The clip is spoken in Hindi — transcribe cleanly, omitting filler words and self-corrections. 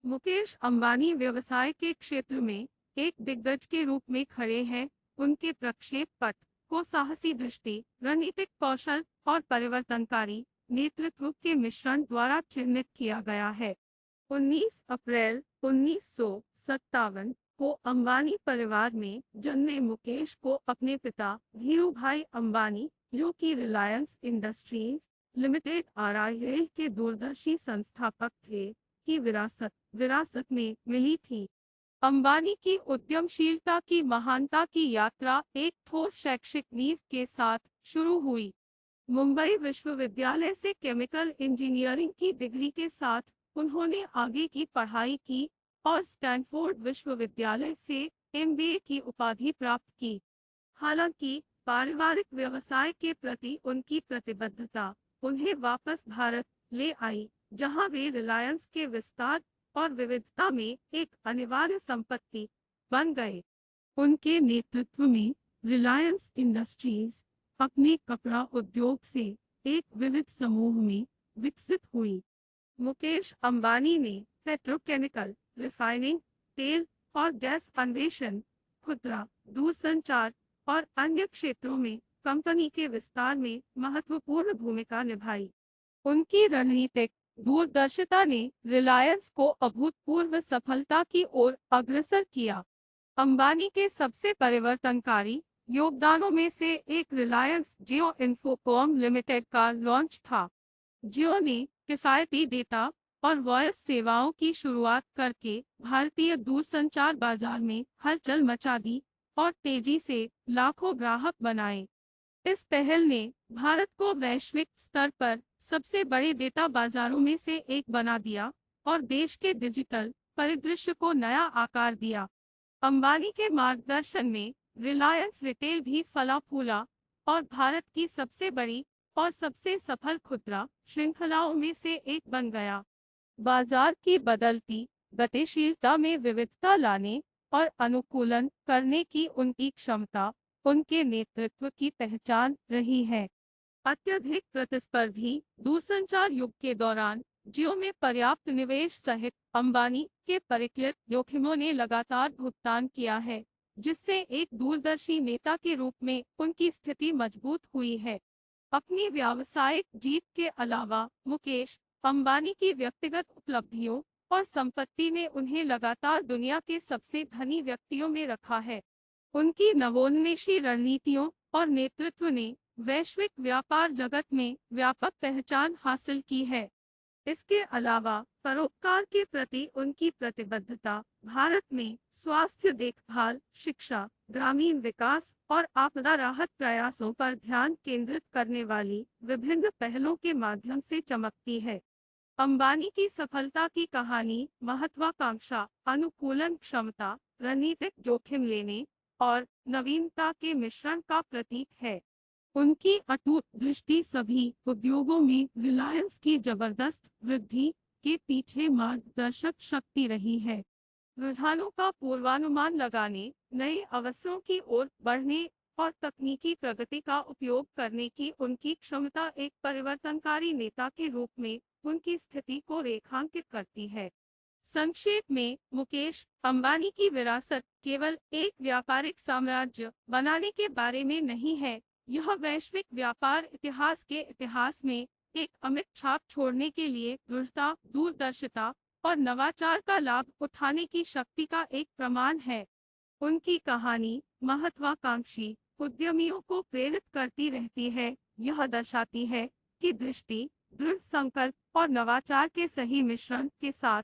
मुकेश अंबानी व्यवसाय के क्षेत्र में एक दिग्गज के रूप में खड़े हैं। उनके प्रक्षेप पथ को साहसी दृष्टि, रणनीतिक कौशल और परिवर्तनकारी नेतृत्व के मिश्रण द्वारा चिह्नित किया गया है। 19 अप्रैल 1957 को अंबानी परिवार में जन्मे मुकेश को अपने पिता धीरूभाई अंबानी, जो कि रिलायंस इंडस्ट्रीज लिमिटेड आरआईएल के दूरदर्शी संस्थापक थे, की विरासत में मिली थी। अंबानी की उद्यमशीलता की महानता की यात्रा एक ठोस शैक्षिक नींव के साथ शुरू हुई। मुंबई विश्वविद्यालय से केमिकल इंजीनियरिंग की डिग्री के साथ उन्होंने आगे की पढ़ाई की और स्टैनफोर्ड विश्वविद्यालय से एमबीए की उपाधि प्राप्त की। हालांकि पारिवारिक व्यवसाय के प्रति उनकी प्रतिबद्धता उन्हें वापस भारत ले आई, जहां वे रिलायंस के विस्तार और विविधता में एक अनिवार्य संपत्ति बन गए। उनके नेतृत्व में रिलायंस इंडस्ट्रीज अपने कपड़ा उद्योग से एक विविध समूह में विकसित हुई। मुकेश अंबानी ने पेट्रोकेमिकल, रिफाइनिंग, तेल और गैस अन्वेषण, खुदरा, दूरसंचार और अन्य क्षेत्रों में कंपनी के विस्तार में महत्वपूर्ण भूमिका निभाई। उनकी रणनीतिक दूरदर्शिता ने रिलायंस को अभूतपूर्व सफलता की ओर अग्रसर किया। अंबानी के सबसे परिवर्तनकारी योगदानों में से एक रिलायंस जियो इंफोकॉम लिमिटेड का लॉन्च था। जियो ने किफायती डेटा और वॉयस सेवाओं की शुरुआत करके भारतीय दूरसंचार बाजार में हलचल मचा दी और तेजी से लाखों ग्राहक बनाए। इस पहल ने भारत को वैश्विक स्तर पर सबसे बड़े डेटा बाजारों में से एक बना दिया और देश के डिजिटल परिदृश्य को नया आकार दिया। अंबानी के मार्गदर्शन में रिलायंस रिटेल भी फला फूला और भारत की सबसे बड़ी और सबसे सफल खुदरा श्रृंखलाओं में से एक बन गया। बाजार की बदलती गतिशीलता में विविधता लाने और अनुकूलन करने की उनकी क्षमता उनके नेतृत्व की पहचान रही है। अत्यधिक प्रतिस्पर्धी दूरसंचार युग के दौरान जियो में पर्याप्त निवेश सहित अंबानी के परिकलित जोखिमों ने लगातार भुगतान किया है, जिससे एक दूरदर्शी नेता के रूप में उनकी स्थिति मजबूत हुई है। अपनी व्यावसायिक जीत के अलावा मुकेश अंबानी की व्यक्तिगत उपलब्धियों और संपत्ति ने उन्हें लगातार दुनिया के सबसे धनी व्यक्तियों में रखा है। उनकी नवोन्मेषी रणनीतियों और नेतृत्व ने वैश्विक व्यापार जगत में व्यापक पहचान हासिल की है। इसके अलावा परोपकार के प्रति उनकी प्रतिबद्धता भारत में स्वास्थ्य देखभाल, शिक्षा, ग्रामीण विकास और आपदा राहत प्रयासों पर ध्यान केंद्रित करने वाली विभिन्न पहलों के माध्यम से चमकती है। अंबानी की सफलता की कहानी महत्वाकांक्षा, अनुकूलन क्षमता, रणनीतिक जोखिम लेने और नवीनता के मिश्रण का प्रतीक है। उनकी अटूट दृष्टि सभी उद्योगों में रिलायंस की जबरदस्त वृद्धि के पीछे मार्गदर्शक शक्ति रही है। रुझानों का पूर्वानुमान लगाने, नए अवसरों की ओर बढ़ने और तकनीकी प्रगति का उपयोग करने की उनकी क्षमता एक परिवर्तनकारी नेता के रूप में उनकी स्थिति को रेखांकित करती है। संक्षेप में, मुकेश अंबानी की विरासत केवल एक व्यापारिक साम्राज्य बनाने के बारे में नहीं है, यह वैश्विक व्यापार इतिहास के इतिहास में एक अमिट छाप छोड़ने के लिए दृढ़ता, दूरदर्शिता और नवाचार का लाभ उठाने की शक्ति का एक प्रमाण है। उनकी कहानी महत्वाकांक्षी उद्यमियों को प्रेरित करती रहती है। यह दर्शाती है कि दृष्टि, दृढ़ संकल्प और नवाचार के सही मिश्रण के साथ